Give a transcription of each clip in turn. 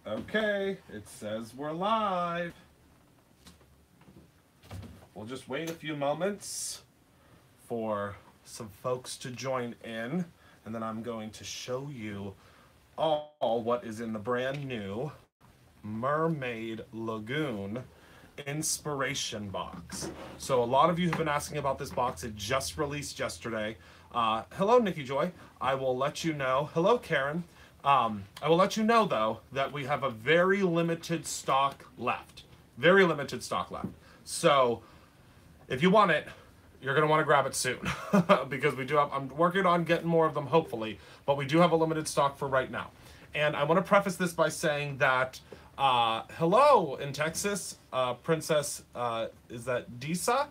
Okay, it says we're live. We'll just wait a few moments for some folks to join in, and then I'm going to show you all what is in the brand new Mermaid Lagoon Inspiration Box. So a lot of you have been asking about this box. It just released yesterday. Hello, Nikki Joy. I will let you know. Hello, Karen. I will let you know, though, that we have a very limited stock left. Very limited stock left. So if you want it, you're going to want to grab it soon because we do have, I'm working on getting more of them, hopefully, but we do have a limited stock for right now. And I want to preface this by saying that hello in Texas, Princess, is that Disa?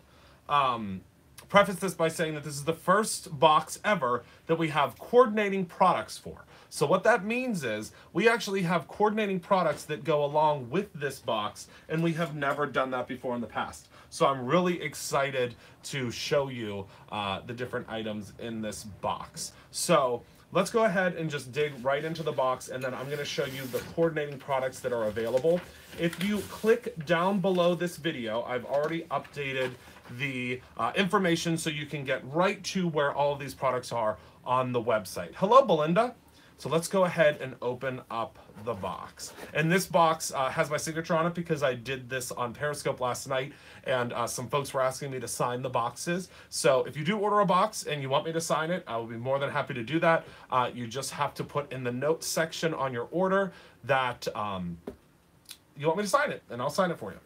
Preface this by saying that this is the first box ever that we have coordinating products for. So what that means is we actually have coordinating products that go along with this box, and we have never done that before in the past. So I'm really excited to show you the different items in this box. So let's go ahead and just dig right into the box, and then I'm going to show you the coordinating products that are available. If you click down below this video, I've already updated the information so you can get right to where all of these products are on the website. Hello, Belinda. So let's go ahead and open up the box. And this box has my signature on it because I did this on Periscope last night, and some folks were asking me to sign the boxes. So if you do order a box and you want me to sign it, I will be more than happy to do that. You just have to put in the notes section on your order that you want me to sign it, and I'll sign it for you.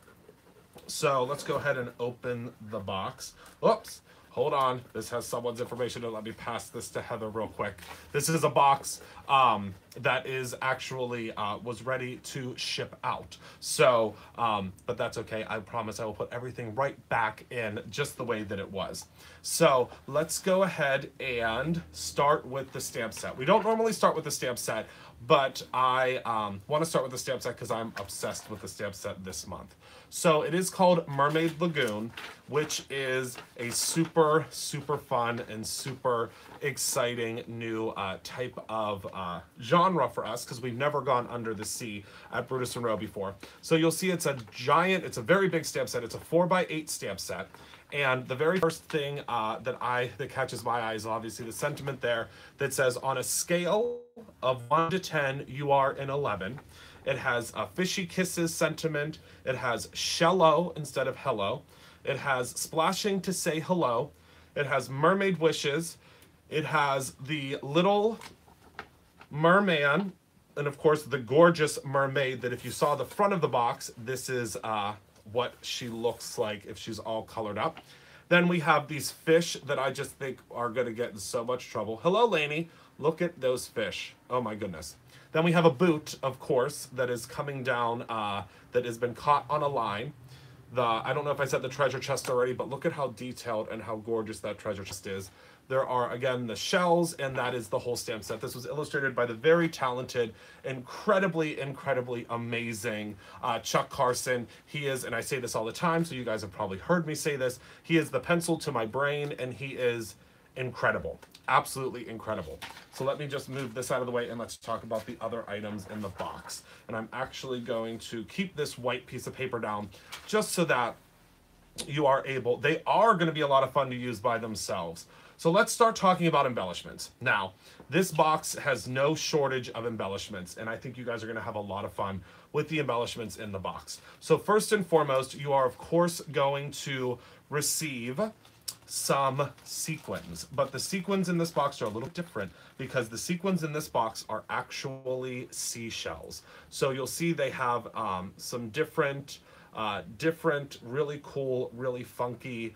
So let's go ahead and open the box. Oops. Hold on, this has someone's information. Let me pass this to Heather real quick. This is a box that is actually was ready to ship out. So, but that's okay. I promise I will put everything right back in just the way that it was. So let's go ahead and start with the stamp set. We don't normally start with the stamp set, but I want to start with the stamp set because I'm obsessed with the stamp set this month. So it is called Mermaid Lagoon, which is a super, super fun and super exciting new type of genre for us because we've never gone under the sea at Brutus and Roe before. So you'll see it's a giant, it's a very big stamp set. It's a 4x8 stamp set. And the very first thing that catches my eye is obviously the sentiment there that says, on a scale of 1 to 10, you are an 11. It has a fishy kisses sentiment. It has shallow instead of hello. It has splashing to say hello. It has mermaid wishes. It has the little merman, and of course the gorgeous mermaid that if you saw the front of the box, this is what she looks like if she's all colored up. Then we have these fish that I just think are going to get in so much trouble. Hello, Lainey. Look at those fish. Oh my goodness. Then we have a boot, of course, that is coming down, that has been caught on a line. I don't know if I said the treasure chest already, but look at how detailed and how gorgeous that treasure chest is. There are, again, the shells, and that is the whole stamp set. This was illustrated by the very talented, incredibly, incredibly amazing Chuck Carson. He is, and I say this all the time, so you guys have probably heard me say this, he is the pencil to my brain, and he is incredible. Absolutely incredible. So let me just move this out of the way and let's talk about the other items in the box. And I'm actually going to keep this white piece of paper down just so that you are able, they are going to be a lot of fun to use by themselves. So let's start talking about embellishments. Now, this box has no shortage of embellishments, and I think you guys are going to have a lot of fun with the embellishments in the box. So first and foremost, you are of course going to receive some sequins, but the sequins in this box are a little different because the sequins in this box are actually seashells. So you'll see they have some different really cool, really funky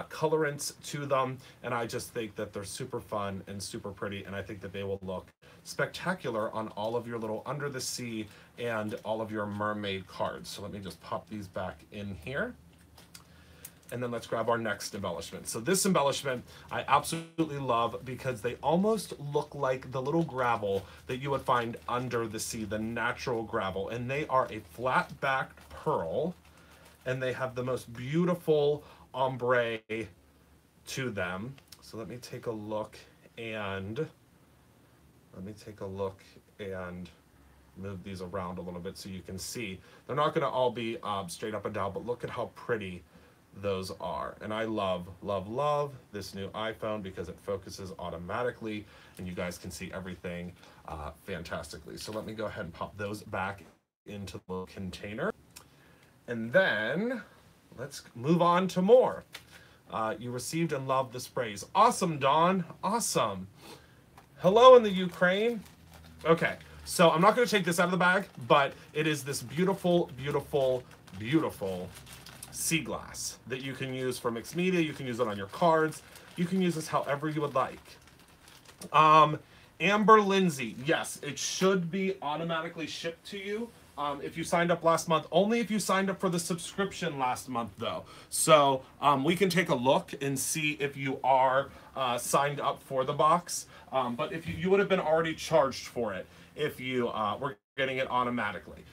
colorants to them, and I just think that they're super fun and super pretty, and I think that they will look spectacular on all of your little under the sea and all of your mermaid cards. So let me just pop these back in here. And then let's grab our next embellishment. So this embellishment I absolutely love because they almost look like the little gravel that you would find under the sea, the natural gravel. And they are a flat-backed pearl, and they have the most beautiful ombre to them. So let me take a look and move these around a little bit so you can see. They're not going to all be straight up and down, but look at how pretty those are. And I love, love, love this new iPhone because it focuses automatically and you guys can see everything fantastically. So let me go ahead and pop those back into the little container. And then let's move on to more. You received and loved the sprays. Awesome, Dawn. Awesome. Hello in the Ukraine. Okay, so I'm not going to take this out of the bag, but it is this beautiful, beautiful, beautiful sea glass that you can use for mixed media. You can use it on your cards. You can use this however you would like. Amber Lindsay, yes, it should be automatically shipped to you if you signed up last month. Only if you signed up for the subscription last month, though. So we can take a look and see if you are signed up for the box. But if you would have been already charged for it if you were getting it automatically.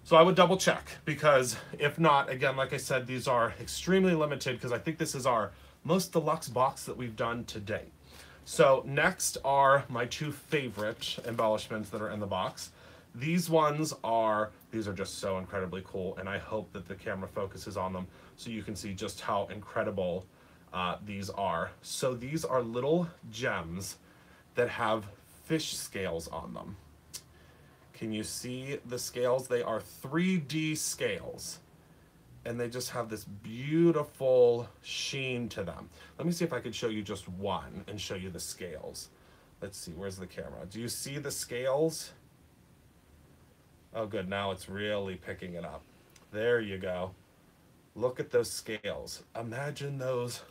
So I would double check, because if not, again, like I said, these are extremely limited because I think this is our most deluxe box that we've done to date. So next are my two favorite embellishments that are in the box. These are just so incredibly cool, and I hope that the camera focuses on them so you can see just how incredible these are. So these are little gems that have fish scales on them. Can you see the scales? They are 3D scales, and they just have this beautiful sheen to them. Let me see if I could show you just one and show you the scales. Let's see, where's the camera? Do you see the scales? Oh, good, now it's really picking it up. There you go. Look at those scales. Imagine those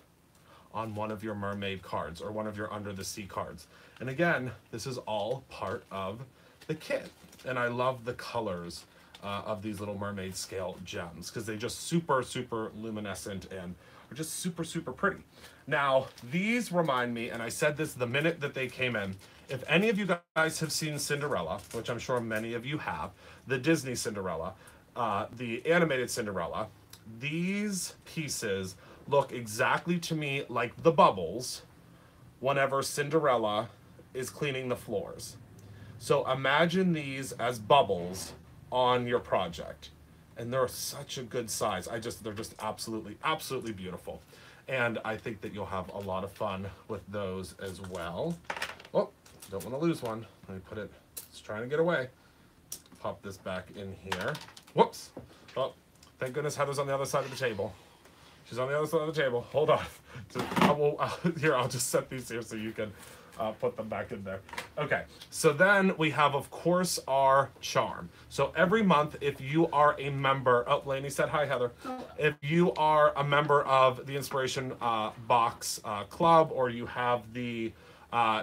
on one of your mermaid cards or one of your under the sea cards. And again, this is all part of the kit. And I love the colors of these little mermaid scale gems because they just super, super luminescent and are just super, super pretty. Now, these remind me, and I said this the minute that they came in, if any of you guys have seen Cinderella, which I'm sure many of you have, the Disney Cinderella, the animated Cinderella, these pieces look exactly to me like the bubbles whenever Cinderella is cleaning the floors. So imagine these as bubbles on your project. And they're such a good size. They're just absolutely, absolutely beautiful. And I think that you'll have a lot of fun with those as well. Oh, don't want to lose one. Let me put it, it's trying to get away. Pop this back in here. Whoops. Oh, thank goodness Heather's on the other side of the table. She's on the other side of the table. Hold on. Here, I'll just set these here so you can put them back in there. Okay, so then we have, of course, our charm. So every month, if you are a member, oh, Lainey said hi, Heather. If you are a member of the Inspiration Box Club, or you have the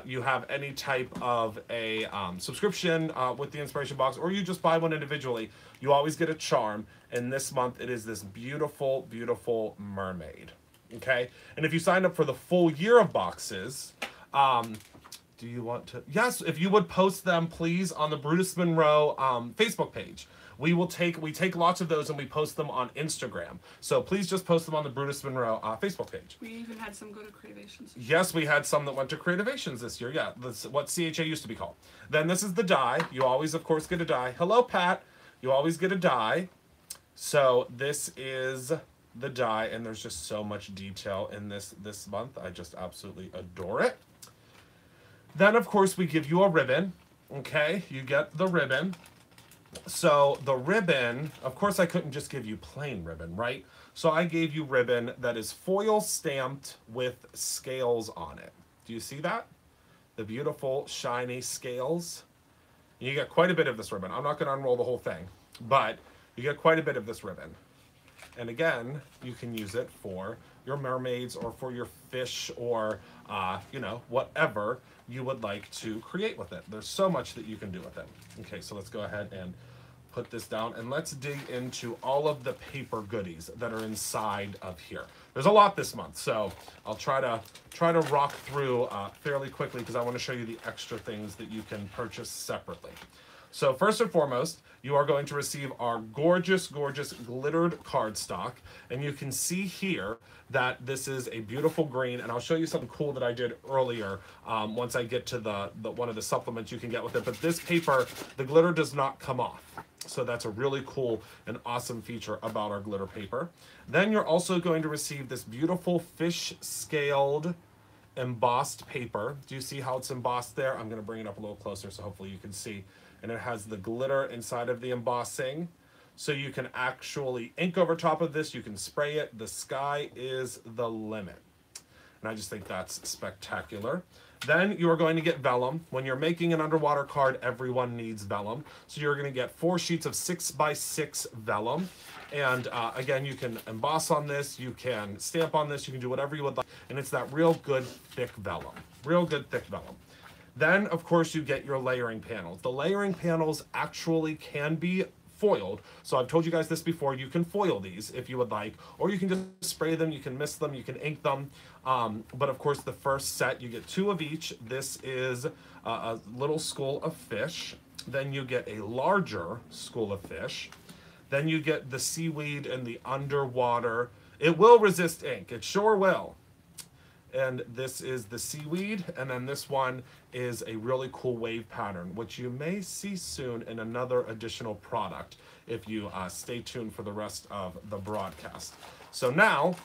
you have any type of a subscription with the Inspiration Box, or you just buy one individually, you always get a charm. And this month, it is this beautiful, beautiful mermaid. Okay, and if you sign up for the full year of boxes, do you want to? Yes, if you would post them, please, on the Brutus Monroe Facebook page. We take lots of those and we post them on Instagram. So please just post them on the Brutus Monroe Facebook page. We even had some go to Creativations. Yes, we had some that went to Creativations this year. Yeah, that's what CHA used to be called. Then this is the die. You always, of course, get a die. Hello, Pat. You always get a die. So this is the die, and there's just so much detail in this month. I just absolutely adore it. Then, of course, we give you a ribbon. Okay, you get the ribbon. So the ribbon, of course, I couldn't just give you plain ribbon, right? So I gave you ribbon that is foil stamped with scales on it. Do you see that? The beautiful, shiny scales. You get quite a bit of this ribbon. I'm not going to unroll the whole thing, but you get quite a bit of this ribbon. And again, you can use it for your mermaids or for your fish or, you know, whatever you would like to create with it. There's so much that you can do with it. Okay, so let's go ahead and put this down and let's dig into all of the paper goodies that are inside of here. There's a lot this month, so I'll try to rock through fairly quickly because I want to show you the extra things that you can purchase separately. So first and foremost, you are going to receive our gorgeous, gorgeous glittered cardstock. And you can see here that this is a beautiful green. And I'll show you something cool that I did earlier once I get to the one of the supplements you can get with it. But this paper, the glitter does not come off. So that's a really cool and awesome feature about our glitter paper. Then you're also going to receive this beautiful fish scaled embossed paper. Do you see how it's embossed there? I'm going to bring it up a little closer so hopefully you can see. And it has the glitter inside of the embossing. So you can actually ink over top of this. You can spray it. The sky is the limit. And I just think that's spectacular. Then you are going to get vellum. When you're making an underwater card, everyone needs vellum. So you're going to get 4 sheets of 6x6 vellum. And again, you can emboss on this, you can stamp on this, you can do whatever you would like. And it's that real good thick vellum. Real good thick vellum. Then, of course, you get your layering panels. The layering panels actually can be foiled. So I've told you guys this before, you can foil these if you would like, or you can just spray them, you can mist them, you can ink them. But of course the first set, you get 2 of each. This is a little school of fish. Then you get a larger school of fish. Then you get the seaweed and the underwater. It will resist ink, it sure will. And this is the seaweed, and then this one is a really cool wave pattern, which you may see soon in another additional product if you stay tuned for the rest of the broadcast. So now,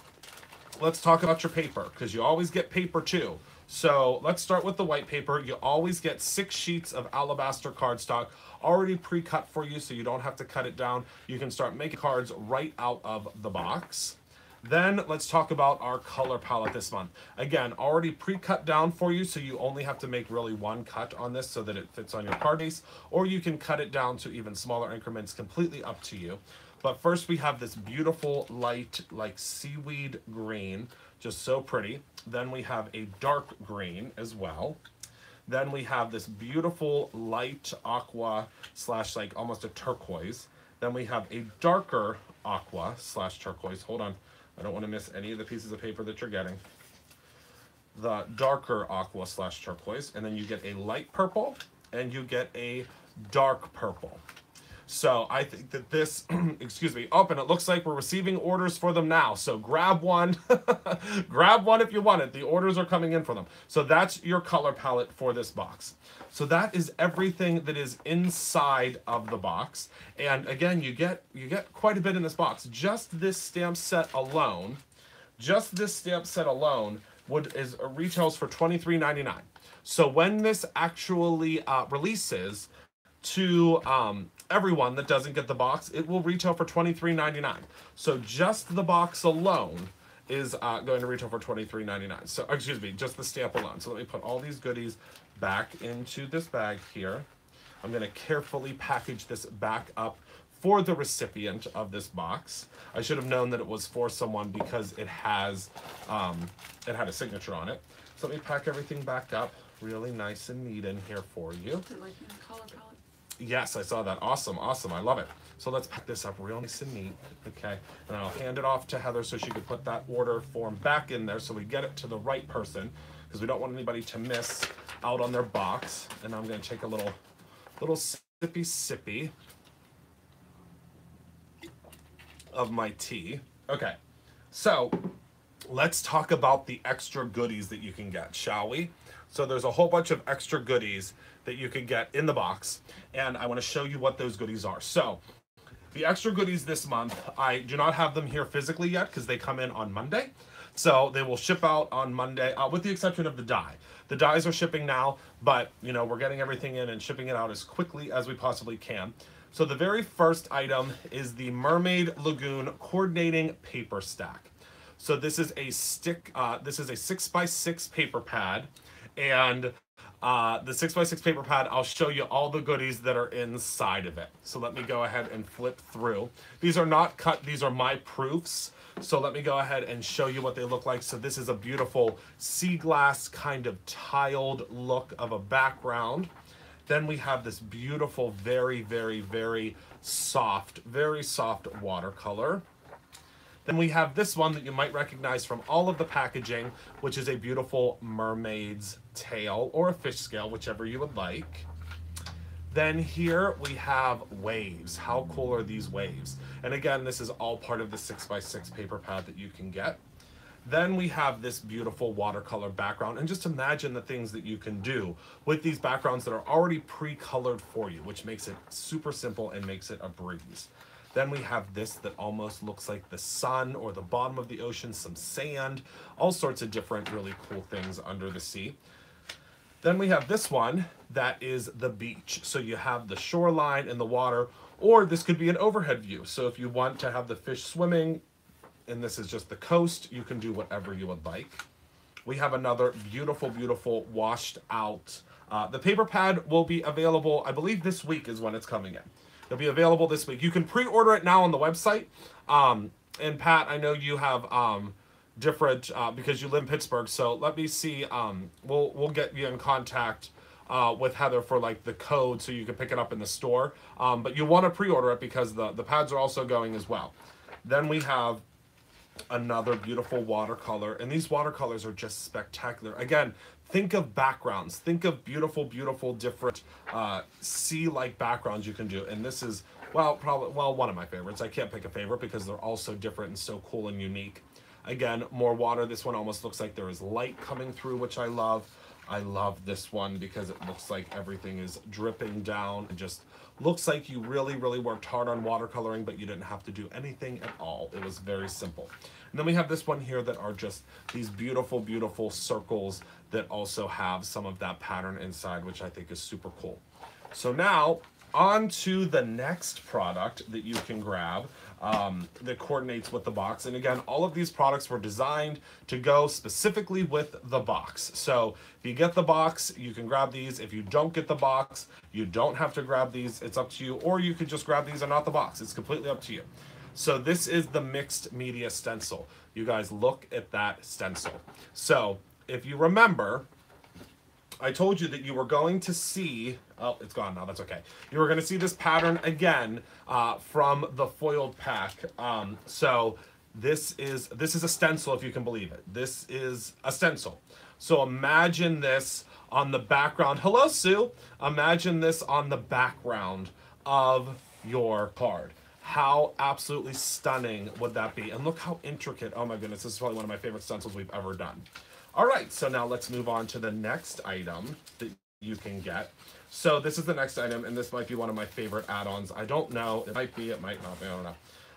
let's talk about your paper, because you always get paper too. So let's start with the white paper. You always get 6 sheets of alabaster cardstock already pre-cut for you, so you don't have to cut it down. You can start making cards right out of the box. Then let's talk about our color palette this month. Again, already pre-cut down for you, so you only have to make really 1 cut on this so that it fits on your card base, or you can cut it down to even smaller increments, completely up to you. But first we have this beautiful light, like seaweed green, just so pretty. Then we have a dark green as well. Then we have this beautiful light aqua slash like almost a turquoise. Then we have a darker aqua slash turquoise. Hold on. I don't want to miss any of the pieces of paper that you're getting. The darker aqua slash turquoise, and then you get a light purple, and you get a dark purple. So I think that this, excuse me, and it looks like we're receiving orders for them now. So grab one, grab one if you want it. The orders are coming in for them. So that's your color palette for this box. So that is everything that is inside of the box. And again, you get quite a bit in this box. Just this stamp set alone, retails for $23.99. So when this actually releases to everyone that doesn't get the box, it will retail for $23.99. So just the box alone is going to retail for $23.99. So, excuse me, just the stamp alone. So let me put all these goodies back into this bag here. I'm going to carefully package this back up for the recipient of this box. I should have known that it was for someone because it has it had a signature on it. So let me pack everything back up really nice and neat in here for you. Is it like in the color palette? Yes, I saw that. Awesome, awesome. I love it. So let's pack this up real nice and neat, okay? And I'll hand it off to Heather so she can put that order form back in there so we get it to the right person, because we don't want anybody to miss out on their box. And I'm going to take a little sippy of my tea. Okay, so let's talk about the extra goodies that you can get, shall we? So there's a whole bunch of extra goodies that you can get in the box, and I want to show you what those goodies are. So the extra goodies this month, I do not have them here physically yet because they come in on Monday. So they will ship out on Monday, with the exception of the die. The dies are shipping now, but you know, we're getting everything in and shipping it out as quickly as we possibly can. So the very first item is the Mermaid Lagoon Coordinating Paper Stack. So this is a this is a 6x6 paper pad, and the 6x6 paper pad, I'll show you all the goodies that are inside of it. So let me go ahead and flip through. These are not cut, these are my proofs. So let me go ahead and show you what they look like. So this is a beautiful sea glass kind of tiled look of a background. Then we have this beautiful, very soft watercolor. Then we have this one that you might recognize from all of the packaging, which is a beautiful mermaid's tail or a fish scale, whichever you would like. Then here we have waves. How cool are these waves? And again, this is all part of the 6x6 paper pad that you can get. Then we have this beautiful watercolor background, and just imagine the things that you can do with these backgrounds that are already pre-colored for you, which makes it super simple and makes it a breeze. Then we have this that almost looks like the sun or the bottom of the ocean, some sand, all sorts of different really cool things under the sea. Then we have this one that is the beach. So you have the shoreline and the water, or this could be an overhead view. So if you want to have the fish swimming, and this is just the coast, you can do whatever you would like. We have another beautiful, beautiful washed out. The paper pad will be available, I believe this week is when it's coming in. It'll be available this week. You can pre-order it now on the website. And Pat, I know you have different, because you live in Pittsburgh, so let me see, we'll get you in contact with Heather for like the code so you can pick it up in the store. But you want to pre-order it because the pads are also going as well. Then we have another beautiful watercolor, and these watercolors are just spectacular. Again, think of backgrounds, think of beautiful, beautiful different sea-like backgrounds you can do. And this is, well, probably, well, one of my favorites. I can't pick a favorite because they're all so different and so cool and unique. Again, more water. This one almost looks like there is light coming through, which I love. I love this one because it looks like everything is dripping down. It just looks like you really, really worked hard on watercoloring, but you didn't have to do anything at all. It was very simple. And then we have this one here that are just these beautiful, beautiful circles that also have some of that pattern inside, which I think is super cool. So now on to the next product that you can grab that coordinates with the box. And again, all of these products were designed to go specifically with the box. So if you get the box, you can grab these. If you don't get the box, you don't have to grab these. It's up to you. Or you could just grab these and not the box. It's completely up to you. So this is the mixed media stencil. You guys look at that stencil. So if you remember, I told you that you were going to see, oh, it's gone now, that's okay. You were going to see this pattern again from the foiled pack. So this is a stencil, if you can believe it. This is a stencil. So imagine this on the background. Hello, Sue. Imagine this on the background of your card. How absolutely stunning would that be? And look how intricate. Oh my goodness, this is probably one of my favorite stencils we've ever done. All right, so now let's move on to the next item that you can get. So this is the next item, and this might be one of my favorite add-ons. I don't know. It might be, it might not be, I don't know.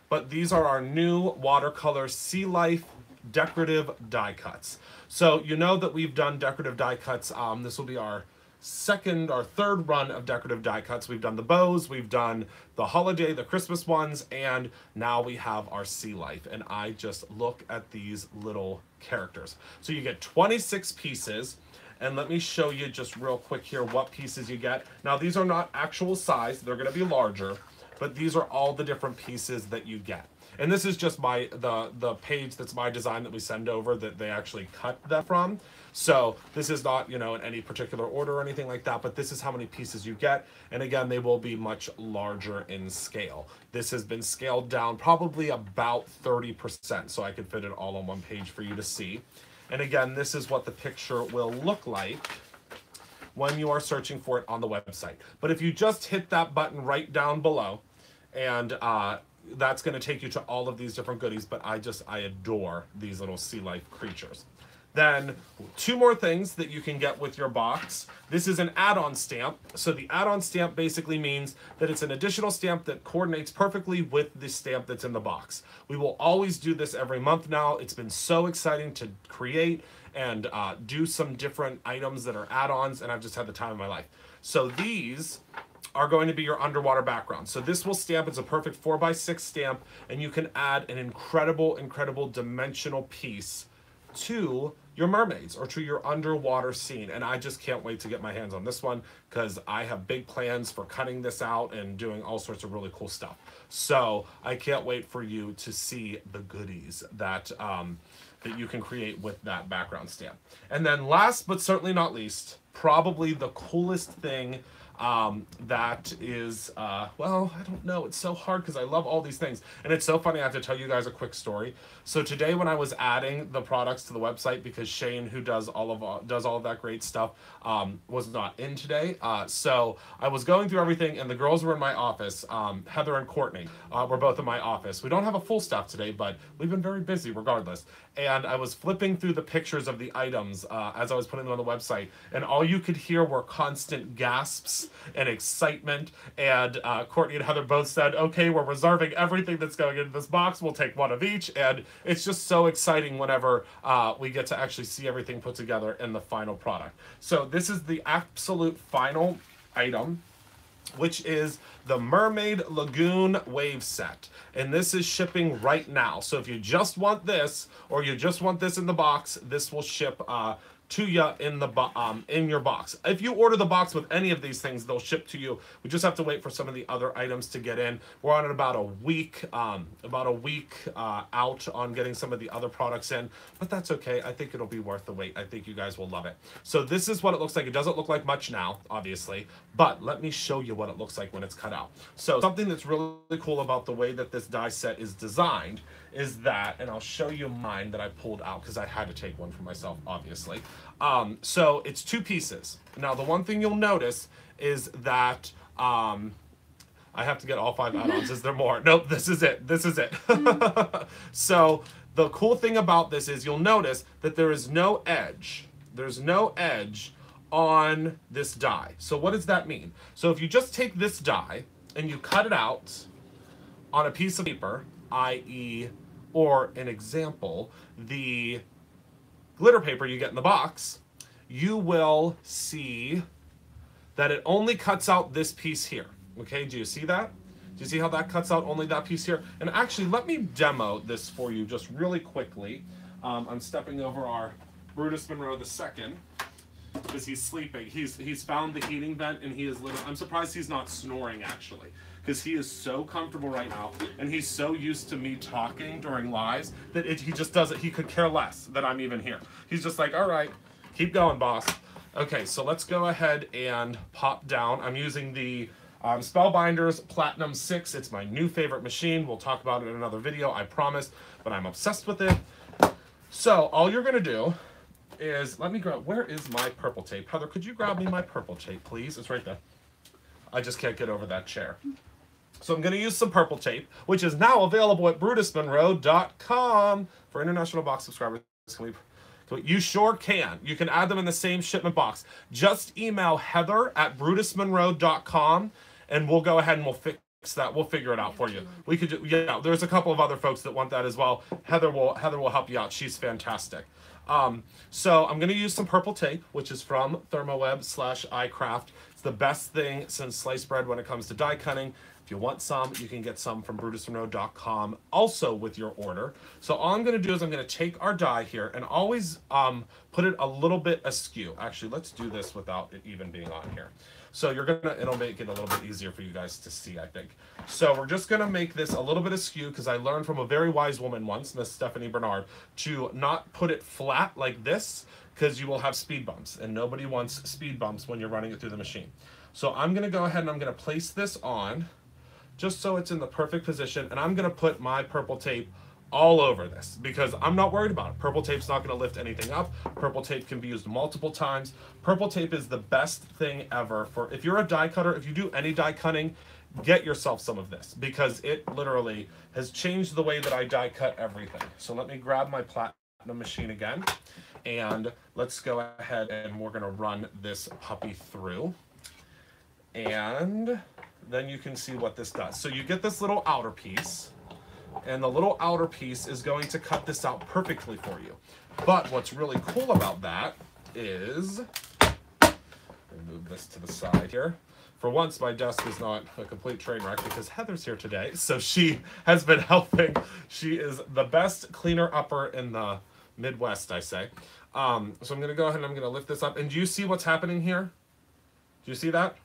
But these are our new watercolor Sea Life decorative die cuts. So you know that we've done decorative die cuts. This will be our third run of decorative die cuts. We've done the bows, we've done the holiday, the Christmas ones, and now we have our Sea Life. And I just look at these little characters. So you get 26 pieces, and let me show you just real quick here what pieces you get. Now these are not actual size, they're gonna be larger, but these are all the different pieces that you get. And this is just the page that's my design that we send over that they actually cut them from. So this is not, you know, in any particular order or anything like that, but this is how many pieces you get. And again, they will be much larger in scale. This has been scaled down probably about 30%, so I could fit it all on one page for you to see. And again, this is what the picture will look like when you are searching for it on the website. But if you just hit that button right down below, and that's going to take you to all of these different goodies, but I adore these little sea life creatures. Then two more things that you can get with your box. This is an add-on stamp. So the add-on stamp basically means that it's an additional stamp that coordinates perfectly with the stamp that's in the box. We will always do this every month now. It's been so exciting to create and do some different items that are add-ons, and I've just had the time of my life. So these are going to be your underwater background. So this will stamp, it's a perfect 4x6 stamp, and you can add an incredible, incredible dimensional piece to your mermaids or to your underwater scene. And I just can't wait to get my hands on this one because I have big plans for cutting this out and doing all sorts of really cool stuff. So I can't wait for you to see the goodies that that you can create with that background stamp. And then last but certainly not least, probably the coolest thing that is, well, I don't know. It's so hard because I love all these things. And it's so funny. I have to tell you guys a quick story. So today when I was adding the products to the website, because Shane, who does all of that great stuff, was not in today. So I was going through everything, and the girls were in my office. Heather and Courtney were both in my office. We don't have a full staff today, but we've been very busy regardless. And I was flipping through the pictures of the items as I was putting them on the website, and all you could hear were constant gasps and excitement. And Courtney and Heather both said, okay, we're reserving everything that's going into this box. We'll take one of each. And it's just so exciting whenever we get to actually see everything put together in the final product. So this is the absolute final item, which is the Mermaid Lagoon Wave Set. And this is shipping right now. So if you just want this, or you just want this in the box, this will ship to you in your box. If you order the box with any of these things, they'll ship to you. We just have to wait for some of the other items to get in. We're on about a week out on getting some of the other products in, but that's okay. I think it'll be worth the wait. I think you guys will love it. So this is what it looks like. It doesn't look like much now, obviously, but let me show you what it looks like when it's cut out. So something that's really cool about the way that this die set is designed is that, and I'll show you mine that I pulled out because I had to take one for myself, obviously. So it's two pieces. Now, the one thing you'll notice is that I have to get all 5 add-ons. Is there more? Nope, this is it. This is it. So the cool thing about this is you'll notice that there is no edge. There's no edge on this die. So what does that mean? So if you just take this die and you cut it out on a piece of paper, i.e., or an example, the glitter paper you get in the box, you will see that it only cuts out this piece here. Okay, do you see that? Do you see how that cuts out only that piece here? And actually, let me demo this for you just really quickly. I'm stepping over our Brutus Monroe II because he's sleeping. He's found the heating vent, and he is literally, I'm surprised he's not snoring actually, because he is so comfortable right now, and he's so used to me talking during lives that he just doesn't, he could care less that I'm even here. He's just like, all right, keep going, boss. Okay, so let's go ahead and pop down. I'm using the Spellbinders Platinum 6. It's my new favorite machine. We'll talk about it in another video, I promise, but I'm obsessed with it. So all you're gonna do is, let me grab, where is my purple tape? Heather, could you grab me my purple tape, please? It's right there. I just can't get over that chair. So I'm going to use some purple tape, which is now available at BrutusMonroe.com for international box subscribers. You sure can. You can add them in the same shipment box. Just email Heather@BrutusMonroe.com, and we'll go ahead and we'll fix that. We'll figure it out for you. We could, yeah. There's a couple of other folks that want that as well. Heather will help you out. She's fantastic. So I'm going to use some purple tape, which is from ThermoWeb/iCraft. It's the best thing since sliced bread when it comes to die cutting. If you want some, you can get some from BrutusMonroe.com also with your order. So all I'm going to do is I'm going to take our die here and always put it a little bit askew. Actually, let's do this without it even being on here. So it'll make it a little bit easier for you guys to see, I think. So we're just going to make this a little bit askew because I learned from a very wise woman once, Miss Stephanie Bernard, to not put it flat like this because you will have speed bumps, and nobody wants speed bumps when you're running it through the machine. So I'm going to go ahead and I'm going to place this on just so it's in the perfect position, and I'm going to put my purple tape all over this because I'm not worried about it. Purple tape's not going to lift anything up. Purple tape can be used multiple times. Purple tape is the best thing ever for, if you're a die cutter, if you do any die cutting, get yourself some of this because it literally has changed the way that I die cut everything. So let me grab my Platinum machine again, and let's go ahead and we're going to run this puppy through, and then you can see what this does. So you get this little outer piece, and the little outer piece is going to cut this out perfectly for you. But what's really cool about that is, move this to the side here. For once, my desk is not a complete train wreck because Heather's here today, so she has been helping. She is the best cleaner-upper in the Midwest, I say. So I'm going to go ahead and I'm going to lift this up. And do you see what's happening here? Do you see that?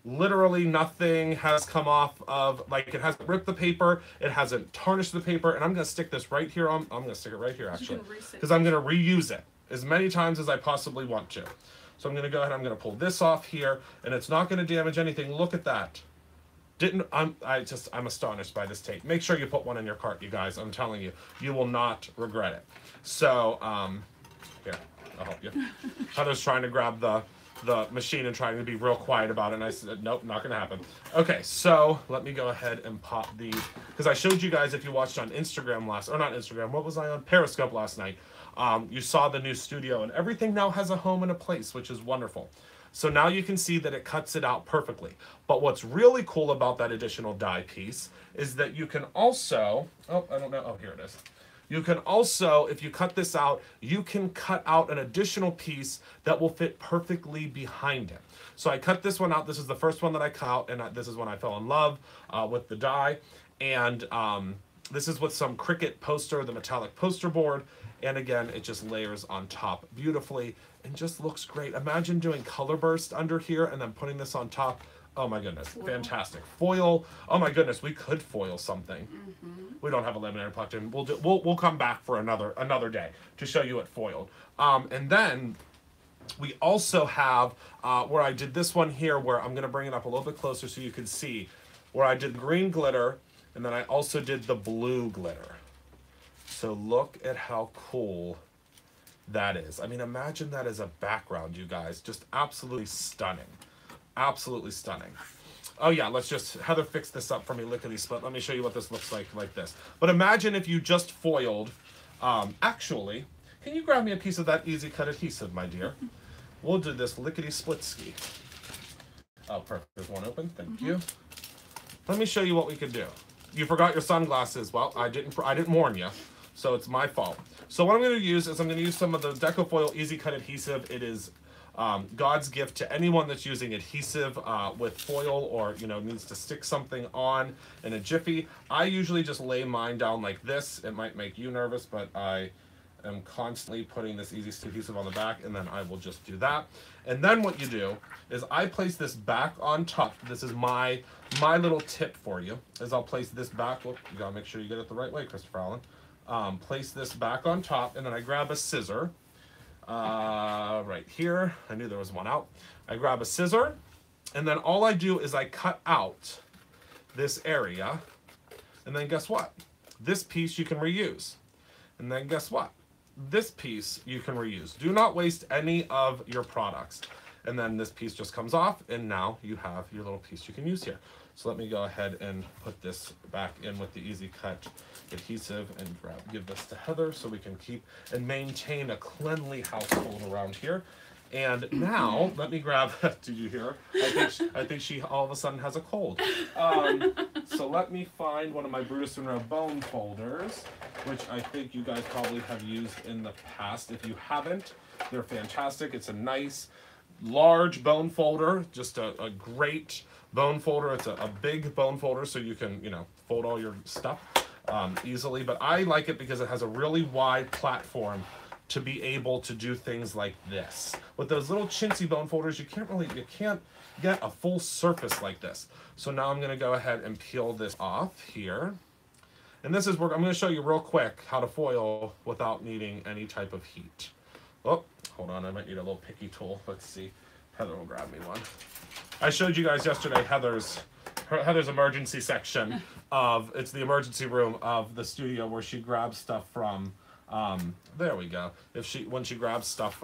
Literally nothing has come off of, like, it hasn't ripped the paper, it hasn't tarnished the paper, and I'm going to stick this right here on, I'm going to stick it right here actually, because I'm going to reuse it as many times as I possibly want to. So I'm gonna go ahead, I'm gonna pull this off here, and it's not gonna damage anything. Look at that. I'm astonished by this tape. Make sure you put one in your cart, you guys. I'm telling you, you will not regret it. So, here, I'll help you. Heather's trying to grab the machine and trying to be real quiet about it, and I said, nope, not gonna happen. Okay, so let me go ahead and pop these, because I showed you guys, if you watched on Instagram not Instagram, what was I on? Periscope last night. You saw the new studio, and everything now has a home and a place, which is wonderful. So now you can see that it cuts it out perfectly. But what's really cool about that additional die piece is that you can also, oh, I don't know, oh, here it is. You can also, if you cut this out, you can cut out an additional piece that will fit perfectly behind it. So I cut this one out. This is the first one that I cut out, and this is when I fell in love with the die. And this is with some Cricut poster, the metallic poster board. And again, it just layers on top beautifully and just looks great. Imagine doing color burst under here and then putting this on top. Oh my goodness, fantastic. Foil, oh my goodness, we could foil something. We don't have a laminator plugged in. We'll come back for another day to show you it foiled. And then we also have where I did this one here, where I'm gonna bring it up a little bit closer so you can see, where I did green glitter, and then I also did the blue glitter. So look at how cool that is. I mean, imagine that as a background, you guys. Just absolutely stunning. Absolutely stunning. Oh yeah, let's just, Heather fix this up for me, lickety split. Let me show you what this looks like this. But imagine if you just foiled, actually, can you grab me a piece of that Easy Cut adhesive, my dear? We'll do this lickety split ski. Oh, perfect, there's one open, thank you. Let me show you what we could do. You forgot your sunglasses. Well, I didn't warn you. So it's my fault. So what I'm going to use is I'm going to use some of the Decofoil Easy Cut adhesive. It is God's gift to anyone that's using adhesive with foil, or needs to stick something on in a jiffy. I usually just lay mine down like this. It might make you nervous, but I am constantly putting this easy adhesive on the back, and then I will just do that. And then what you do is I place this back on top. This is my little tip for you, is I'll place this back. Whoop, you gotta make sure you get it the right way, Christopher Allen. Place this back on top, and then I grab a scissor right here. I knew there was one out. I grab a scissor, and then all I do is I cut out this area, and then guess what? This piece you can reuse. And then guess what? This piece you can reuse. Do not waste any of your products. And then this piece just comes off, and now you have your little piece you can use here. So let me go ahead and put this back in with the Easy Cut adhesive and give this to Heather so we can keep and maintain a cleanly household around here. And now let me grab, did you hear her? I think she all of a sudden has a cold. So let me find one of my Brutus Monroe bone folders, which I think you guys probably have used in the past. If you haven't, they're fantastic. It's a nice large bone folder, just a great bone folder. It's a big bone folder, so you can fold all your stuff easily. But I like it because it has a really wide platform to be able to do things like this. With those little chintzy bone folders, you can't get a full surface like this. So now I'm gonna go ahead and peel this off here. And this is where I'm gonna show you real quick how to foil without needing any type of heat. Oh, hold on, I might need a little picky tool. Let's see, Heather will grab me one. I showed you guys yesterday Heather's emergency section it's the emergency room of the studio where she grabs stuff from. There we go. When she grabs stuff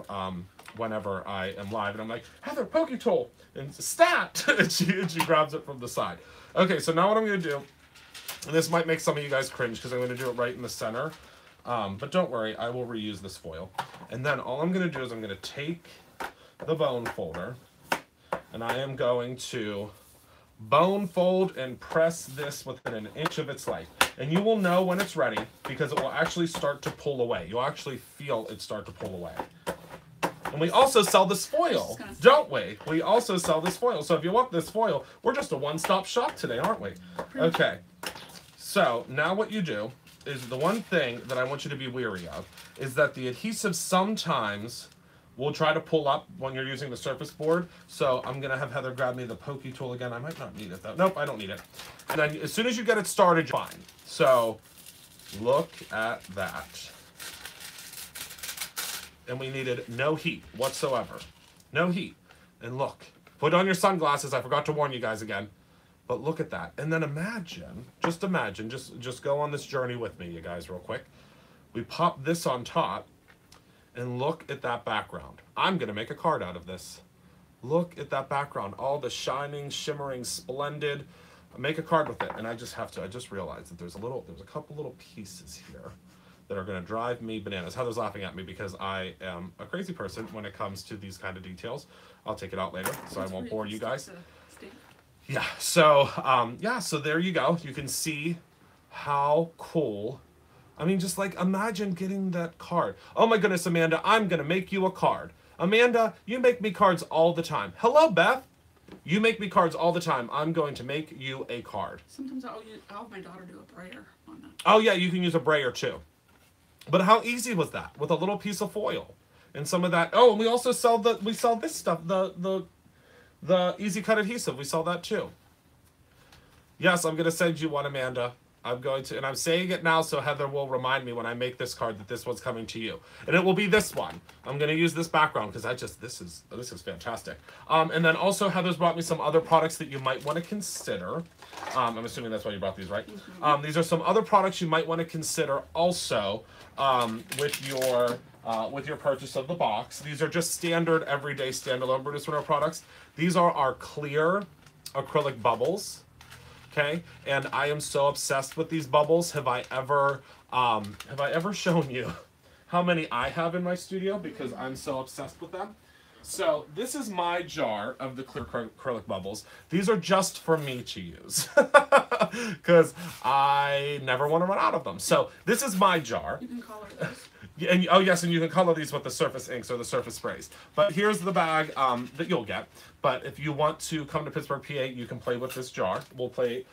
whenever I am live, and I'm like, Heather, pokey tool, and stat, and she grabs it from the side. Okay, so now what I'm gonna do, and this might make some of you guys cringe because I'm gonna do it right in the center, but don't worry, I will reuse this foil. And then all I'm gonna do is I'm gonna take the bone folder, and I am going to bone fold and press this within an inch of its life. And you will know when it's ready because it will actually start to pull away. You'll actually feel it start to pull away. And we also sell this foil, don't we? We also sell this foil. So if you want this foil, we're just a one-stop shop today, aren't we? Okay. So now what you do is the one thing that I want you to be wary of is that the adhesive sometimes will try to pull up when you're using the surface board. So I'm gonna have Heather grab me the pokey tool again. I might not need it though. Nope, I don't need it. And then as soon as you get it started, you're fine. So look at that. And we needed no heat whatsoever. No heat. And look, put on your sunglasses. I forgot to warn you guys again. But look at that. And then imagine, just go on this journey with me, you guys, real quick. We pop this on top, and look at that background. I'm going to make a card out of this. Look at that background. All the shining, shimmering, splendid. Make a card with it. And I just realized that there's a couple little pieces here that are going to drive me bananas. Heather's laughing at me because I am a crazy person when it comes to these kind of details. I'll take it out later, so I won't bore you guys. Yeah, so so there you go. You can see how cool. I mean, just like imagine getting that card. Oh my goodness, Amanda, I'm gonna make you a card. Amanda, you make me cards all the time. Hello, Beth. You make me cards all the time. I'm going to make you a card. Sometimes I'll have my daughter do a brayer on that. Oh yeah, you can use a brayer too. But how easy was that with a little piece of foil and some of that? Oh, and we also sell this stuff, the Easy Cut adhesive. We sell that too. Yes, I'm going to send you one, Amanda. I'm going to, and I'm saying it now so Heather will remind me when I make this card that this one's coming to you. And it will be this one. I'm going to use this background because this is fantastic. And then also Heather's brought me some other products that you might want to consider. I'm assuming that's why you brought these, right? Mm-hmm. These are some other products you might want to consider also with your purchase of the box. These are just standard, everyday, standalone Brutus Monroe products. These are our clear acrylic bubbles. Okay, and I am so obsessed with these bubbles. Have I ever shown you how many I have in my studio because I'm so obsessed with them? So this is my jar of the clear acrylic bubbles. These are just for me to use because I never want to run out of them. So this is my jar. You can color those. And oh yes, and you can color these with the surface inks or the surface sprays. But here's the bag that you'll get. But if you want to come to Pittsburgh, PA, you can play with this jar. We'll play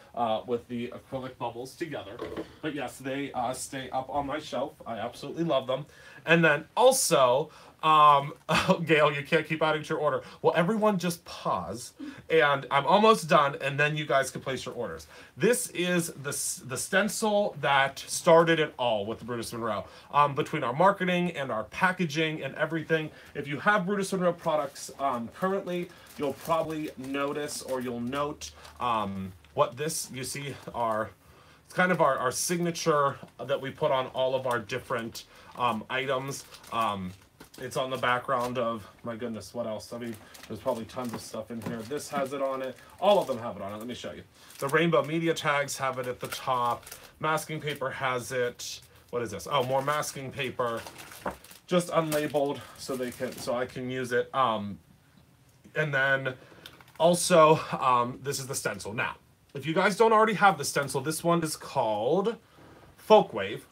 with the acrylic bubbles together. But yes, they stay up on my shelf. I absolutely love them. And then also, Gail, you can't keep adding to your order. Well, everyone just pause, and I'm almost done, and then you guys can place your orders. This is the stencil that started it all with the Brutus Monroe. Between our marketing and our packaging and everything, if you have Brutus Monroe products currently, you'll probably notice or you'll note what this, you see, it's kind of our signature that we put on all of our different items. It's on the background of, my goodness, what else? I mean, there's probably tons of stuff in here. This has it on it. All of them have it on it. Let me show you. The rainbow media tags have it at the top. Masking paper has it. What is this? Oh, more masking paper. Just unlabeled so I can use it. And then also, this is the stencil. Now, if you guys don't already have the stencil, this one is called Folkwave.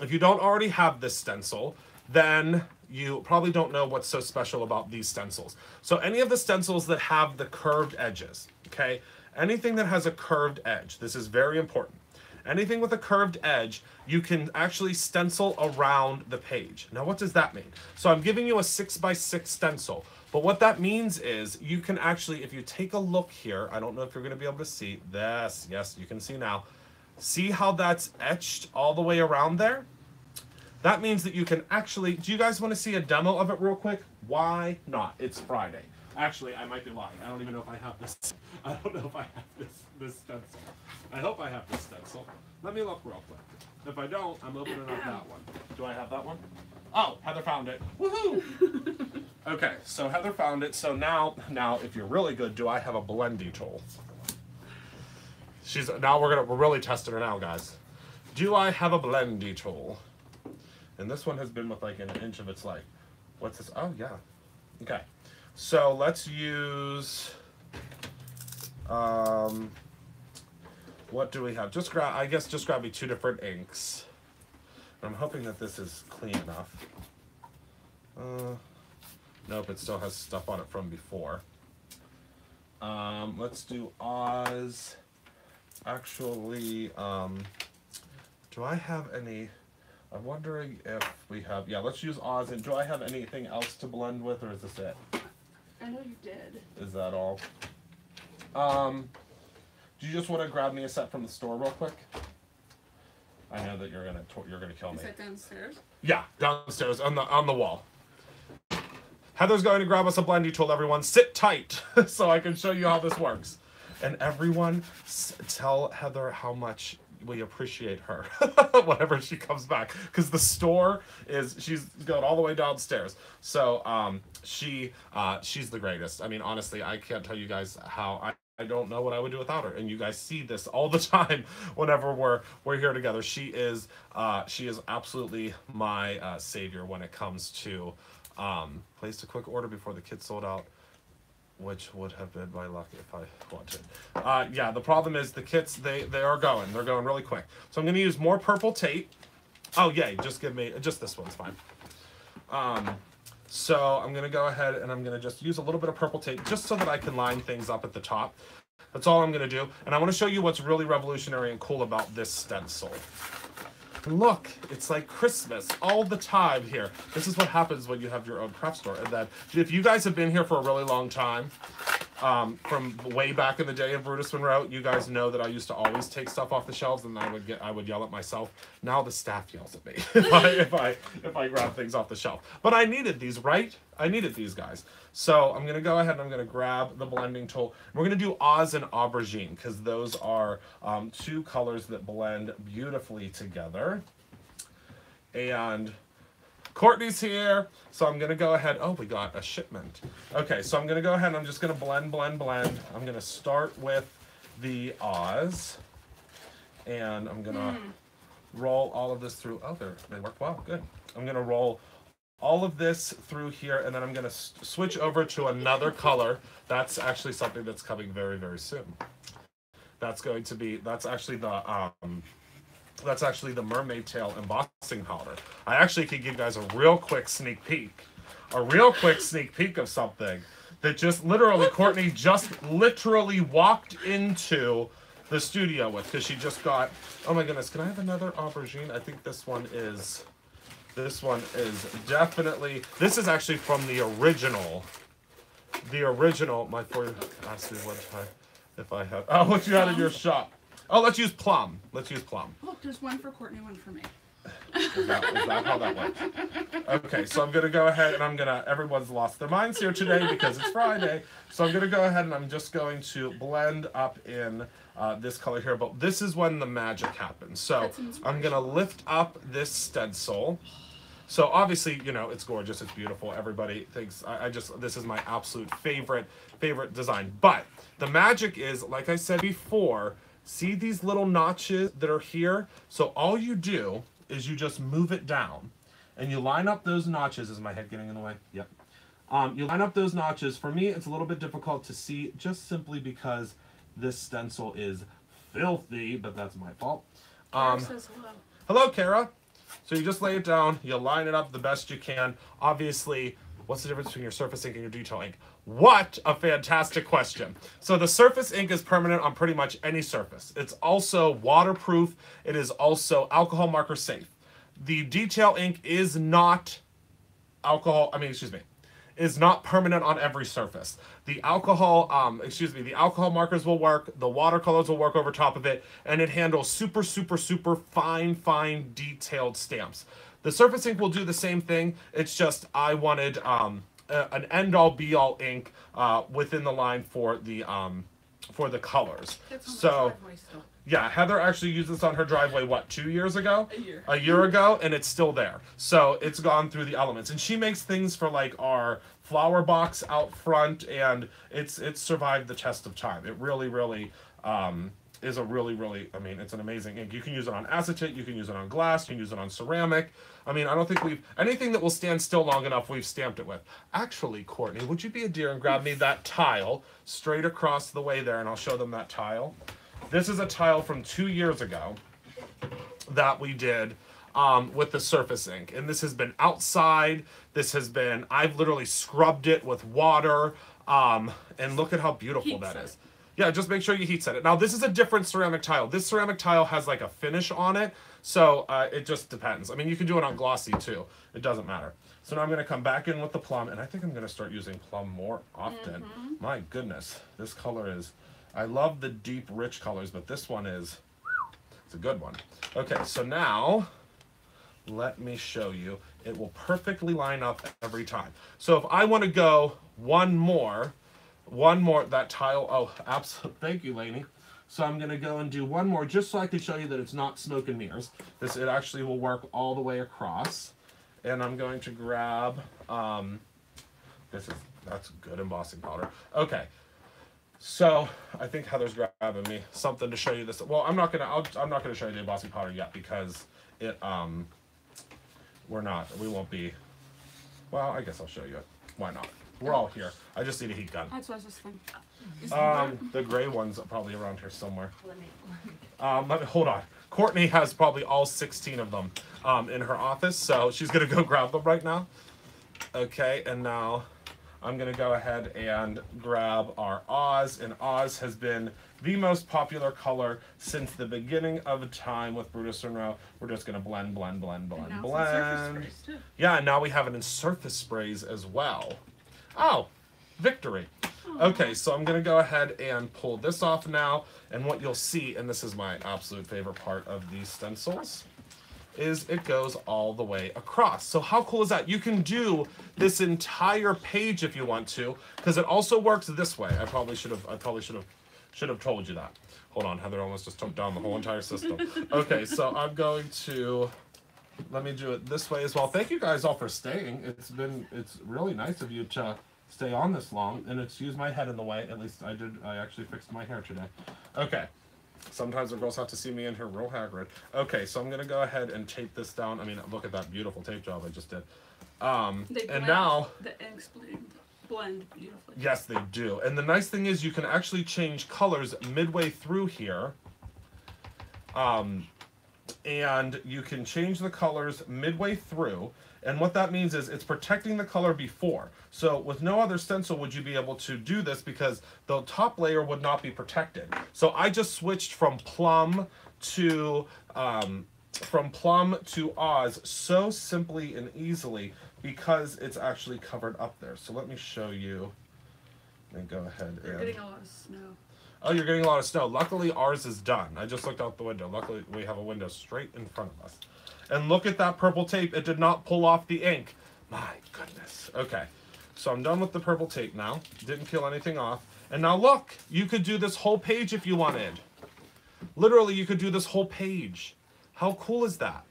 If you don't already have this stencil, then you probably don't know what's so special about these stencils. So any of the stencils that have the curved edges, okay? Anything that has a curved edge, this is very important. Anything with a curved edge, you can actually stencil around the page. Now, what does that mean? So I'm giving you a 6x6 stencil, but what that means is you can actually, if you take a look here, I don't know if you're gonna be able to see this. Yes, you can see now. See how that's etched all the way around there? That means that you can actually, do you guys want to see a demo of it real quick? Why not? It's Friday. Actually, I might be lying. I don't even know if I have this. I don't know if I have this stencil. I hope I have this stencil. Let me look real quick. If I don't, I'm opening up that one. Do I have that one? Oh, Heather found it. Woohoo! Okay, so Heather found it. So now, if you're really good, do I have a blendy tool? We're really testing her now, guys. Do I have a blendy tool? And this one has been with like an inch of its life. What's this? Oh, yeah. Okay. So let's use, what do we have? Just grab me 2 different inks. I'm hoping that this is clean enough. Nope, it still has stuff on it from before. Let's do Oz. Actually, do I have any? I'm wondering if we have, yeah, let's use Oz. And do I have anything else to blend with, or is this it? I know you did. Is that all? Do you just want to grab me a set from the store real quick? I know that you're gonna kill me. Is that downstairs? Yeah, downstairs on the wall. Heather's going to grab us a blending tool, everyone. Sit tight so I can show you how this works. And everyone, tell Heather how much we appreciate her whenever she comes back, because the store is, she's going all the way downstairs. So she's the greatest. I mean, honestly, I can't tell you guys how I don't know what I would do without her. And you guys see this all the time whenever we're here together. She is absolutely my savior when it comes to placed a quick order before the kids sold out, which would have been my luck if I wanted. Yeah, the problem is the kits, they're going really quick. So I'm going to use more purple tape. Oh, yay, just this one's fine. So I'm going to go ahead and I'm going to just use a little bit of purple tape just so that I can line things up at the top. That's all I'm going to do. And I want to show you what's really revolutionary and cool about this stencil. Look, it's like Christmas all the time here. This is what happens when you have your own craft store. And then if you guys have been here for a really long time, from way back in the day of Brutus Monroe, you guys know that I used to always take stuff off the shelves and I would yell at myself. Now the staff yells at me if I grab things off the shelf. But I needed these, right? I needed these guys. So I'm gonna go ahead and I'm gonna grab the blending tool. We're gonna do Oz and Aubergine because those are two colors that blend beautifully together. And Courtney's here, so I'm gonna go ahead. Oh, we got a shipment. Okay, so I'm gonna go ahead and I'm just gonna blend. I'm gonna start with the Oz, and I'm gonna roll all of this through. Oh, they work well. Good. I'm gonna roll all of this through here, and then I'm gonna switch over to another color. That's actually something that's coming very, very soon. That's actually the Mermaid Tail embossing powder. I actually could give you guys a real quick sneak peek of something that just literally, Courtney just literally walked into the studio with, because she just got, oh my goodness, can I have another aubergine? I think this one is definitely, this is actually from the original, my 4 asked me one time if I have, oh, what you had in your shop. Oh, let's use plum. Look, there's one for Courtney, one for me. Is that how that works? Okay, so I'm going to go ahead and everyone's lost their minds here today because it's Friday. So I'm going to go ahead and I'm just going to blend up in this color here. But this is when the magic happens. So I'm going to lift up this stencil. So obviously, you know, it's gorgeous. It's beautiful. Everybody thinks, this is my absolute favorite design. But the magic is, like I said before, see these little notches that are here? So all you do is you just move it down and you line up those notches. Is my head getting in the way? Yep. You line up those notches. For me, it's a little bit difficult to see just simply because this stencil is filthy, but that's my fault. Kara says hello. Hello, Kara. So you just lay it down, you line it up the best you can. Obviously, what's the difference between your surface ink and your detail ink? What a fantastic question. So the surface ink is permanent on pretty much any surface. It's also waterproof. It is also alcohol marker safe. The detail ink is not is not permanent on every surface. The alcohol markers will work, the watercolors will work over top of it, and it handles super, super, super fine detailed stamps. The surface ink will do the same thing. It's just I wanted an end-all be-all ink within the line for the colors. So yeah, Heather actually used this on her driveway, what, 2 years ago? A year ago, and it's still there. So it's gone through the elements. And she makes things for like our flower box out front, and it's survived the test of time. It really is a really, I mean, it's an amazing ink. You can use it on acetate, you can use it on glass, you can use it on ceramic. I mean, I don't think anything that will stand still long enough, we've stamped it with. Actually, Courtney, would you be a dear and grab me that tile straight across the way there, and I'll show them that tile. This is a tile from 2 years ago that we did with the surface ink. And this has been outside. I've literally scrubbed it with water. And look at how beautiful that is. Yeah, just make sure you heat set it. Now, this is a different ceramic tile. This ceramic tile has like a finish on it. So it just depends. I mean, you can do it on glossy too. It doesn't matter. So now I'm going to come back in with the plum. And I think I'm going to start using plum more often. My goodness, this color is... I love the deep, rich colors, but this one is, it's a good one. Okay, so now, let me show you It will perfectly line up every time. So if I want to go one more, that tile, oh, absolutely, thank you, Lainey. So I'm going to go and do one more just so I can show you that it's not smoke and mirrors. It actually will work all the way across. And I'm going to grab, that's good embossing powder. Okay. So I think Heather's grabbing me something to show you this. Well, I'm not gonna show you the embossing powder yet because it we won't be. Well, I guess I'll show you it. Why not? We're all here. I just need a heat gun. That's what I was just thinking. The gray one's probably around here somewhere. Let me hold on. Courtney has probably all 16 of them in her office, so she's gonna go grab them right now. Okay, and now I'm going to go ahead and grab our Oz, and Oz has been the most popular color since the beginning of time with Brutus Monroe. We're just going to blend, blend, blend, blend, and blend. Too. Yeah, and now we have it in surface sprays as well. Oh, victory. Okay, so I'm going to go ahead and pull this off now, and what you'll see, and this is my absolute favorite part of these stencils, is it goes all the way across. So how cool is that? You can do this entire page if you want to, because it also works this way. I probably should have told you that. Hold on, Heather almost just took down the whole entire system. Okay, so I'm going to, let me do it this way as well. Thank you guys all for staying. It's really nice of you to stay on this long, and excuse my head in the way. At least I actually fixed my hair today. Okay. Sometimes the girls have to see me in here real Hagrid. Okay, so I'm going to go ahead and tape this down. I mean, look at that beautiful tape job I just did. And now the inks blend beautifully. Yes, they do. And the nice thing is you can actually change colors midway through here. And you can change the colors midway through. And what that means is it's protecting the color before. So with no other stencil would you be able to do this because the top layer would not be protected. So I just switched from plum to Oz so simply and easily because it's actually covered up there. So let me show you. And go ahead. You're getting a lot of snow. Oh, you're getting a lot of snow. Luckily, ours is done. I just looked out the window. Luckily, we have a window straight in front of us. And look at that purple tape. It did not pull off the ink. My goodness. Okay. So I'm done with the purple tape now. Didn't peel anything off. And now look, you could do this whole page if you wanted. Literally, you could do this whole page. How cool is that?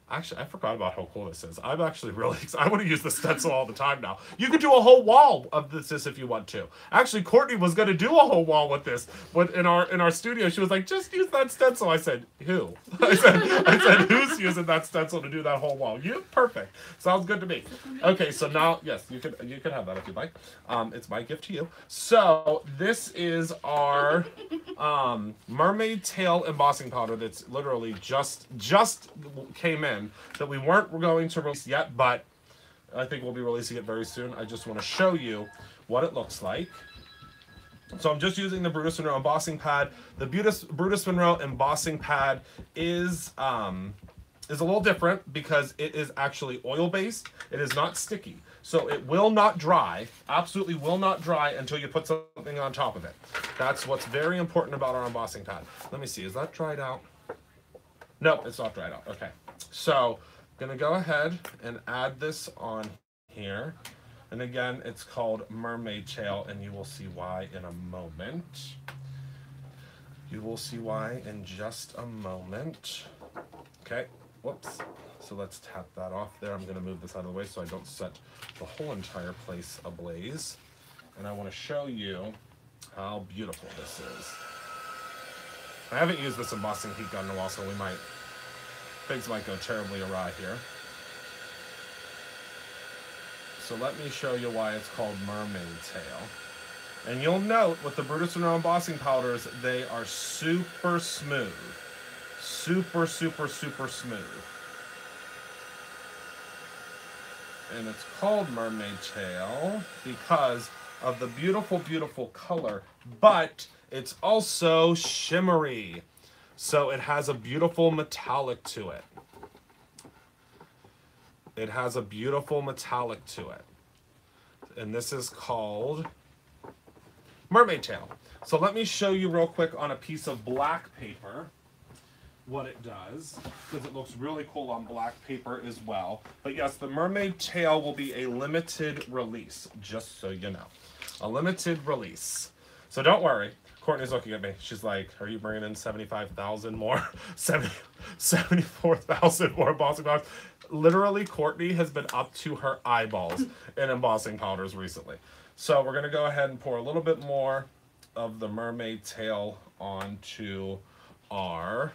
Actually, I forgot about how cool this is. I'm actually really excited. I want to use the stencil all the time now. You could do a whole wall of this if you want to. Actually, Courtney was going to do a whole wall with this. But in our studio, she was like, just use that stencil. I said, who? I said, who's using that stencil to do that whole wall? You? Perfect. Sounds good to me. Okay, so now, yes, you can have that if you'd like. It's my gift to you. So this is our mermaid tail embossing powder that's literally just came in. That we weren't going to release yet, but I think we'll be releasing it very soon. I just want to show you what it looks like. So I'm just using the Brutus Monroe embossing pad. The Brutus Monroe embossing pad is a little different because it is actually oil-based. It is not sticky. So it will not dry, absolutely will not dry until you put something on top of it. That's what's very important about our embossing pad. Let me see, is that dried out? No, it's not dried out, okay. So, I'm going to go ahead and add this on here. And again, it's called Mermaid Tail, and you will see why in a moment. You will see why in just a moment. Okay, whoops. So let's tap that off there. I'm going to move this out of the way so I don't set the whole entire place ablaze. And I want to show you how beautiful this is. I haven't used this embossing heat gun in a while, so things might go terribly awry here. So let me show you why it's called Mermaid Tail. And you'll note with the Brutus Monroe embossing powders, they are super smooth. Super, super, super smooth. And it's called Mermaid Tail because of the beautiful, beautiful color, but it's also shimmery. So it has a beautiful metallic to it. It has a beautiful metallic to it. And this is called Mermaid Tail. So let me show you real quick on a piece of black paper. what it does, because it looks really cool on black paper as well. But yes, the mermaid tail will be a limited release, just so you know. A limited release. So don't worry. Courtney's looking at me. She's like, are you bringing in 75,000 more? 74,000 more embossing powders? Literally, Courtney has been up to her eyeballs in embossing powders recently. So we're going to go ahead and pour a little bit more of the mermaid tail onto our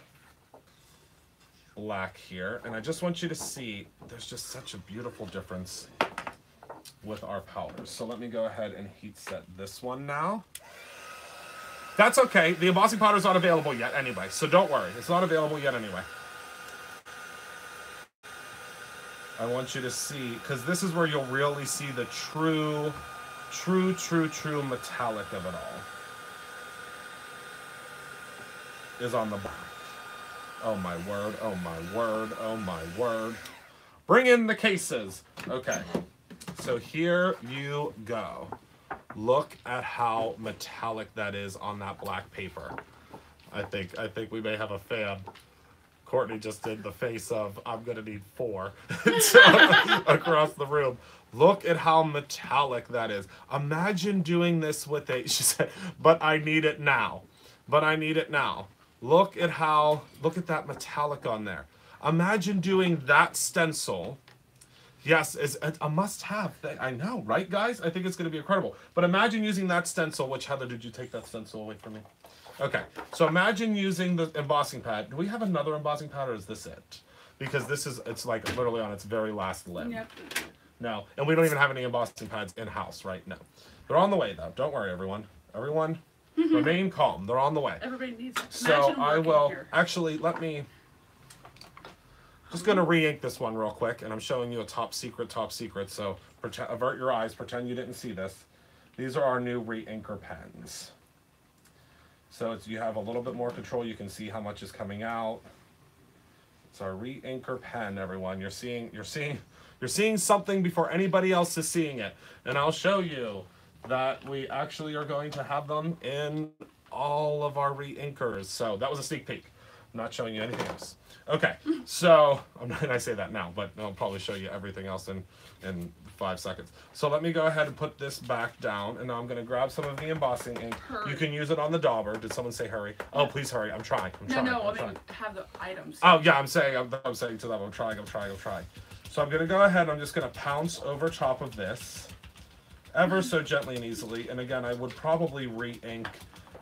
black here. And I just want you to see, there's just such a beautiful difference with our powders. So let me go ahead and heat set this one now. That's okay. The embossing powder is not available yet anyway, so don't worry. It's not available yet anyway. I want you to see, because this is where you'll really see the true metallic of it all. Is on the back. Oh my word, oh my word, oh my word. Bring in the cases. Okay, so here you go. Look at how metallic that is on that black paper. I think we may have a fan. Courtney just did the face of, I'm gonna need 4 across the room. Look at how metallic that is. Imagine doing this with a, she said, but I need it now. But I need it now. Look at that metallic on there. Imagine doing that stencil. Yes, it's a must-have thing. I know, right, guys? I think it's going to be incredible. But imagine using that stencil, which, Heather, did you take that stencil away from me? Okay, so imagine using the embossing pad. Do we have another embossing pad, or is this it? Because it's like literally on its very last limb. Yep. No, and we don't even have any embossing pads in-house right now. They're on the way, though. Don't worry, everyone. Everyone, remain calm. They're on the way. Everybody needs it. So I will, actually, let me... Just going to re-ink this one real quick, and I'm showing you a top secret, so avert your eyes, pretend you didn't see this. These are our new re-inker pens. So you have a little bit more control, you can see how much is coming out. It's our re-inker pen, everyone. You're seeing something before anybody else is seeing it. And I'll show you that we actually are going to have them in all of our re-inkers. So that was a sneak peek. I'm not showing you anything else. Okay, so I'm not gonna say that now, but I'll probably show you everything else in 5 seconds. So let me go ahead and put this back down, and now I'm gonna grab some of the embossing ink. Hurry. You can use it on the dauber. Did someone say hurry? Oh, please hurry. I'm trying. No, I mean, have the items. Oh yeah, I'm saying to them, I'm trying. So I'm gonna go ahead, I'm just gonna pounce over top of this, ever so gently and easily. And again, I would probably re-ink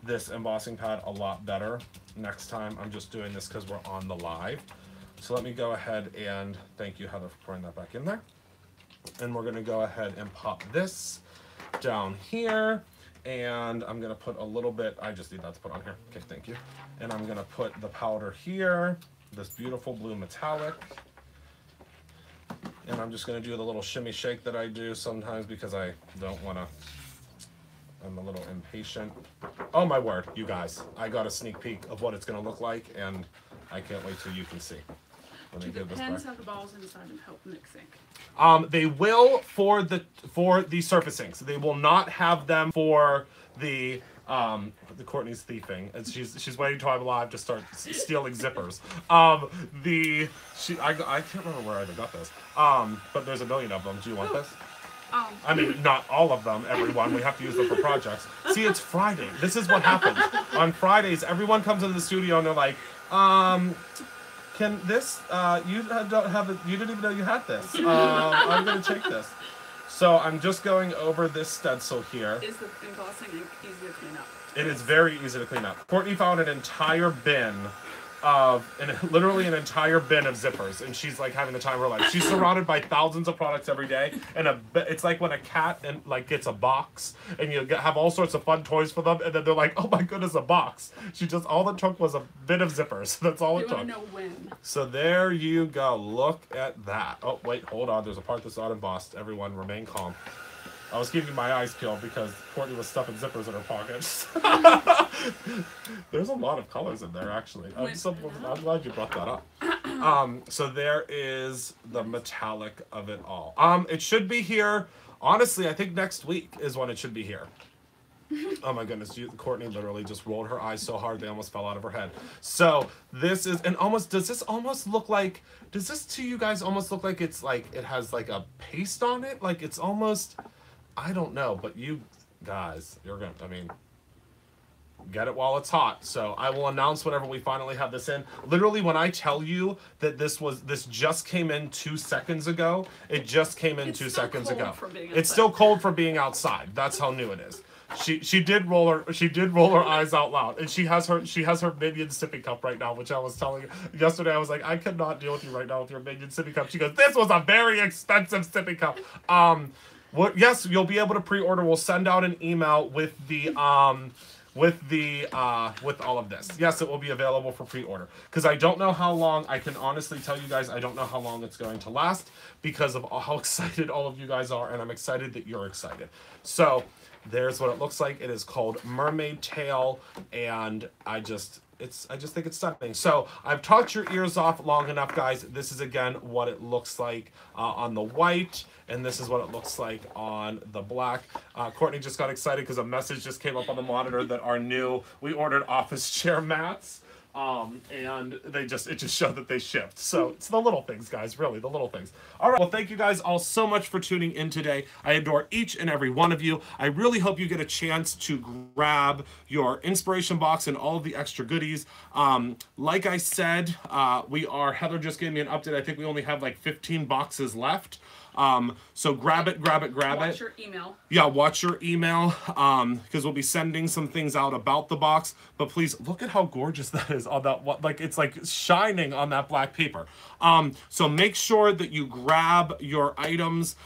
this embossing pad a lot better next time. I'm just doing this because we're on the live. So let me go ahead and thank you, Heather, for pouring that back in there. And we're gonna go ahead and pop this down here. And I'm gonna put a little bit, I just need that to put on here. Okay, thank you. And I'm gonna put the powder here, this beautiful blue metallic. And I'm just gonna do the little shimmy shake that I do sometimes because I don't wanna, I'm a little impatient. Oh my word, you guys. I got a sneak peek of what it's going to look like, and I can't wait till you can see. Do the pens have the balls inside and help mixing? They will for the surfacing. So they will not have them for the Courtney's thieving. And she's waiting till I'm live to start stealing zippers. I can't remember where I got this. But there's a million of them. Do you want this? I mean, not all of them, everyone. We have to use them for projects. See, it's Friday. This is what happens. On Fridays, everyone comes into the studio and they're like, can this, you didn't even know you had this. I'm going to take this. So I'm just going over this stencil here. Is the embossing ink easy to clean up? It is very easy to clean up. Courtney found an entire bin literally an entire bin of zippers, and she's like having the time of her life. She's surrounded by thousands of products every day, and it's like when a cat gets a box, and you have all sorts of fun toys for them, and then they're like, oh my goodness, a box. All it took was a bit of zippers. That's all it took. You want to know when. So there you go. Look at that. Oh wait, hold on. There's a part that's not embossed. Everyone, remain calm. I was keeping my eyes peeled because Courtney was stuffing zippers in her pockets. There's a lot of colors in there, actually. I'm glad you brought that up. So there is the metallic of it all. It should be here. Honestly, I think next week is when it should be here. Oh my goodness, Courtney literally just rolled her eyes so hard they almost fell out of her head. So this is, and almost, does this to you guys almost look like it's like, it has like a paste on it? Like it's almost, I don't know, but you guys, you're gonna, I mean, get it while it's hot. So I will announce whenever we finally have this in. Literally, when I tell you that this just came in 2 seconds ago, it just came in 2 seconds ago. It's still cold for being outside. That's how new it is. She did roll her eyes out loud, and she has her Minion sippy cup right now, which I was telling you yesterday. I was like, I could not deal with you right now with your Minion sippy cup. She goes, this was a very expensive sippy cup. Yes, you'll be able to pre-order. We'll send out an email with with all of this. Yes, it will be available for pre-order, because I don't know how long. I can honestly tell you guys, I don't know how long it's going to last because of how excited all of you guys are, and I'm excited that you're excited. So there's what it looks like. It is called Mermaid Tail, and I just think it's stunning. So I've talked your ears off long enough, guys. This is again what it looks like on the white, and this is what it looks like on the black. Courtney just got excited because a message just came up on the monitor that we ordered office chair mats. And it just showed that they shipped. So it's the little things, guys, really, the little things. All right, well, thank you guys all so much for tuning in today. I adore each and every one of you. I really hope you get a chance to grab your inspiration box and all of the extra goodies. Like I said, Heather just gave me an update. I think we only have like 15 boxes left. So grab it. Watch your email. Yeah, watch your email, because we'll be sending some things out about the box. But please look at how gorgeous that is on that. Like it's like shining on that black paper. So make sure that you grab your items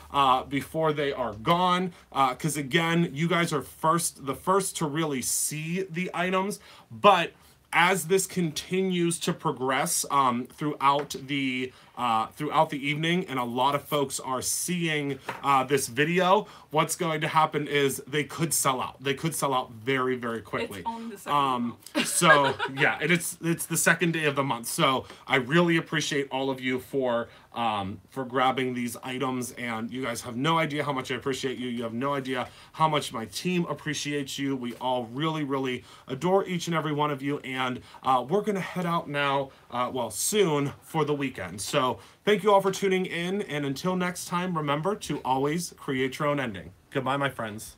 before they are gone, because again, you guys are the first to really see the items. But as this continues to progress throughout the evening, and a lot of folks are seeing this video, what's going to happen is they could sell out. They could sell out very, very quickly. It's on the second so yeah, it's the second day of the month. So I really appreciate all of you for grabbing these items, and you guys have no idea how much I appreciate you. You have no idea how much my team appreciates you. We all really, really adore each and every one of you, and we're gonna head out now, soon, for the weekend. So thank you all for tuning in, and until next time, remember to always create your own ending. Goodbye, my friends.